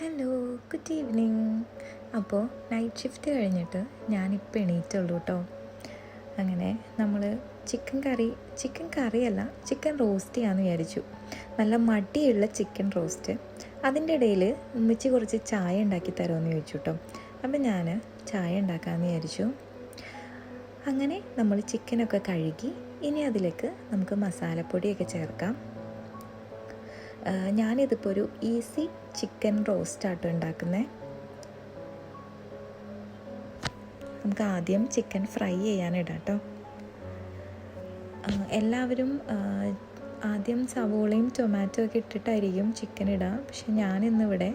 Hello, good evening. അപ്പോൾ night shift കഴിഞ്ഞിട്ട് ഞാനിപ്പോൾ എണീറ്റുള്ളൂ കേട്ടോ. അങ്ങനെ നമ്മൾ ചിക്കൻ കറിയല്ല, ചിക്കൻ റോസ്റ്റ് ചെയ്യാമെന്ന് വിചാരിച്ചു. നല്ല മടിയുള്ള ചിക്കൻ റോസ്റ്റ്. അതിൻ്റെ ഇടയിൽ ഉമ്മച്ചി കുറച്ച് ചായ ഉണ്ടാക്കി തരുമെന്ന് ചോദിച്ചു കേട്ടോ. അപ്പം ഞാൻ ചായ ഉണ്ടാക്കാമെന്ന് വിചാരിച്ചു. അങ്ങനെ നമ്മൾ ചിക്കനൊക്കെ കഴുകി ഇനി അതിലേക്ക് നമുക്ക് മസാലപ്പൊടിയൊക്കെ ചേർക്കാം. ഞാനിതിപ്പോൾ ഒരു ഈസി ചിക്കൻ റോസ്റ്റാട്ടോ ഉണ്ടാക്കുന്നത്. നമുക്ക് ആദ്യം ചിക്കൻ ഫ്രൈ ചെയ്യാനിടാം കേട്ടോ. എല്ലാവരും ആദ്യം സവോളയും ടൊമാറ്റോ ഒക്കെ ഇട്ടിട്ടായിരിക്കും ചിക്കൻ ഇടുക. പക്ഷെ ഞാനിന്നിവിടെ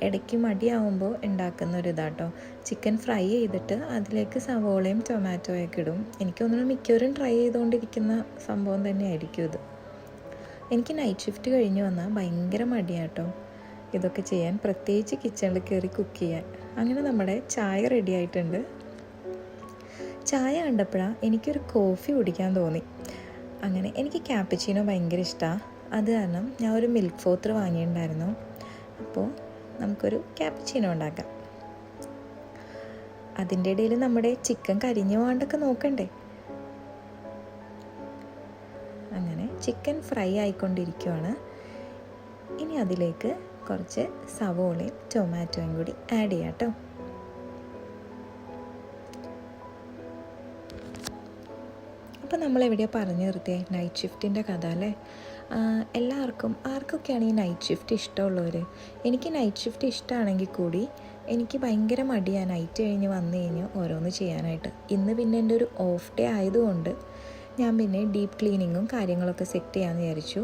ഇടയ്ക്ക് മടിയാവുമ്പോൾ ഉണ്ടാക്കുന്നൊരിതാട്ടോ. ചിക്കൻ ഫ്രൈ ചെയ്തിട്ട് അതിലേക്ക് സവോളയും ടൊമാറ്റോയൊക്കെ ഇടും. എനിക്ക് തോന്നുന്നു മിക്കവരും ട്രൈ ചെയ്തുകൊണ്ടിരിക്കുന്ന സംഭവം തന്നെയായിരിക്കും ഇത്. എനിക്ക് നൈറ്റ് ഷിഫ്റ്റ് കഴിഞ്ഞ് വന്നാൽ ഭയങ്കര മടിയാട്ടോ ഇതൊക്കെ ചെയ്യാൻ, പ്രത്യേകിച്ച് കിച്ചണിൽ കയറി കുക്ക് ചെയ്യാൻ. അങ്ങനെ നമ്മുടെ ചായ റെഡി ആയിട്ടുണ്ട്. ചായ കണ്ടപ്പോഴാണ് എനിക്കൊരു കോഫി കുടിക്കാൻ തോന്നി. അങ്ങനെ എനിക്ക് ക്യാപ്പച്ചീനോ ഭയങ്കര ഇഷ്ടമാണ്. അത് കാരണം ഞാൻ ഒരു മിൽക്ക് ഫ്രോത്ത് വാങ്ങിയിട്ടുണ്ടായിരുന്നു. അപ്പോൾ നമുക്കൊരു ക്യാപ്പച്ചീനോ ഉണ്ടാക്കാം. അതിൻ്റെ ഇടയിൽ നമ്മുടെ ചിക്കൻ കരിഞ്ഞു പോകാണ്ടൊക്കെ നോക്കണ്ടേ. അങ്ങനെ ചിക്കൻ ഫ്രൈ ആയിക്കൊണ്ടിരിക്കുകയാണ്. ഇനി അതിലേക്ക് കുറച്ച് സവോളയും ടൊമാറ്റോയും കൂടി ആഡ് ചെയ്യാം കേട്ടോ. അപ്പോൾ നമ്മളെവിടെയാണ് പറഞ്ഞു നിർത്തിയേ? നൈറ്റ് ഷിഫ്റ്റിൻ്റെ കഥ അല്ലേ. ആർക്കൊക്കെയാണ് ഈ നൈറ്റ് ഷിഫ്റ്റ് ഇഷ്ടമുള്ളവർ? എനിക്ക് നൈറ്റ് ഷിഫ്റ്റ് ഇഷ്ടമാണെങ്കിൽ കൂടി എനിക്ക് ഭയങ്കര മടിയാണ് നൈറ്റ് കഴിഞ്ഞ് വന്നു കഴിഞ്ഞ് ഓരോന്ന് ചെയ്യാനായിട്ട്. ഇന്ന് പിന്നെ എൻ്റെ ഒരു ഓഫ് ഡേ ആയതുകൊണ്ട് ഞാൻ പിന്നെ ഡീപ്പ് ക്ലീനിങ്ങും കാര്യങ്ങളൊക്കെ സെറ്റ് ചെയ്യാമെന്ന് വിചാരിച്ചു.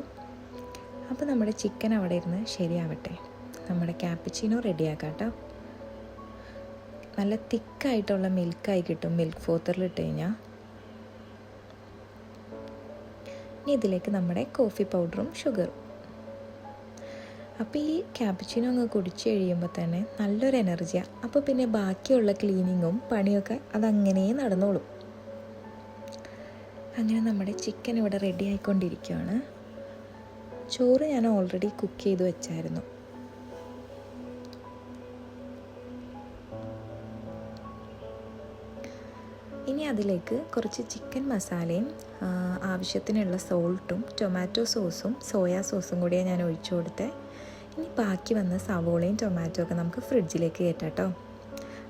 അപ്പോൾ നമ്മുടെ ചിക്കൻ അവിടെ ഇരുന്ന് ശരിയാവട്ടെ. നമ്മുടെ ക്യാപ്പച്ചീനോ റെഡിയാക്കാം കേട്ടോ. നല്ല തിക്കായിട്ടുള്ള മിൽക്കായി കിട്ടും മിൽക്ക് ഫ്രോത്തറിലിട്ട് കഴിഞ്ഞാൽ. ഇനി ഇതിലേക്ക് നമ്മുടെ കോഫി പൗഡറും ഷുഗറും. അപ്പോൾ ഈ ക്യാപ്പച്ചീനോ അങ്ങ് കുടിച്ച് കഴിയുമ്പോൾ തന്നെ നല്ലൊരു എനർജിയാണ്. അപ്പോൾ പിന്നെ ബാക്കിയുള്ള ക്ലീനിങ്ങും പണിയൊക്കെ അതങ്ങനെ നടന്നോളും. അങ്ങനെ നമ്മുടെ ചിക്കൻ ഇവിടെ റെഡി ആയിക്കൊണ്ടിരിക്കുകയാണ്. ചോറ് ഞാൻ ഓൾറെഡി കുക്ക് ചെയ്ത് വെച്ചായിരുന്നു. ഇനി അതിലേക്ക് കുറച്ച് ചിക്കൻ മസാലയും ആവശ്യത്തിനുള്ള സോൾട്ടും ടൊമാറ്റോ സോസും സോയാ സോസും കൂടിയാണ് ഞാൻ ഒഴിച്ചു കൊടുത്തത്. ഇനി ബാക്കി വന്ന സവോളയും ടൊമാറ്റോ ഒക്കെ നമുക്ക് ഫ്രിഡ്ജിലേക്ക് കയറ്റാം കേട്ടോ.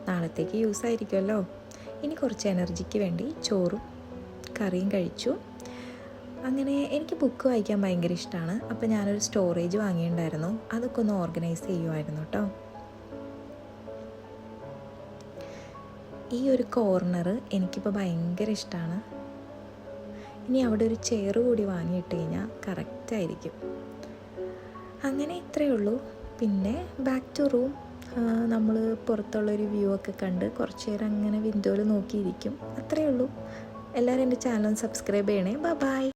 നാളത്തേക്ക് യൂസ് ആയിരിക്കുമല്ലോ. ഇനി കുറച്ച് എനർജിക്ക് വേണ്ടി ചോറും കറിയും കഴിച്ചു. അങ്ങനെ എനിക്ക് ബുക്ക് വായിക്കാൻ ഭയങ്കര ഇഷ്ടമാണ്. അപ്പോൾ ഞാനൊരു സ്റ്റോറേജ് വാങ്ങിയിട്ടുണ്ടായിരുന്നു. അതൊക്കെ ഒന്ന് ഓർഗനൈസ് ചെയ്യുമായിരുന്നു കേട്ടോ. ഈ ഒരു കോർണർ എനിക്കിപ്പോൾ ഭയങ്കര ഇഷ്ടമാണ്. ഇനി അവിടെ ഒരു ചെയർ കൂടി വാങ്ങിയിട്ട് കഴിഞ്ഞാൽ കറക്റ്റായിരിക്കും. അങ്ങനെ ഇത്രയേ ഉള്ളൂ. പിന്നെ ബാക്ക് ടു റൂം. നമ്മൾ പുറത്തുള്ളൊരു വ്യൂ ഒക്കെ കണ്ട് കുറച്ച് നേരം അങ്ങനെ വിൻഡോയിൽ നോക്കിയിരിക്കും. അത്രയേ ഉള്ളൂ. എല്ലാവരും എൻ്റെ ചാനൽ സബ്സ്ക്രൈബ് ചെയ്യണേ. ബൈ.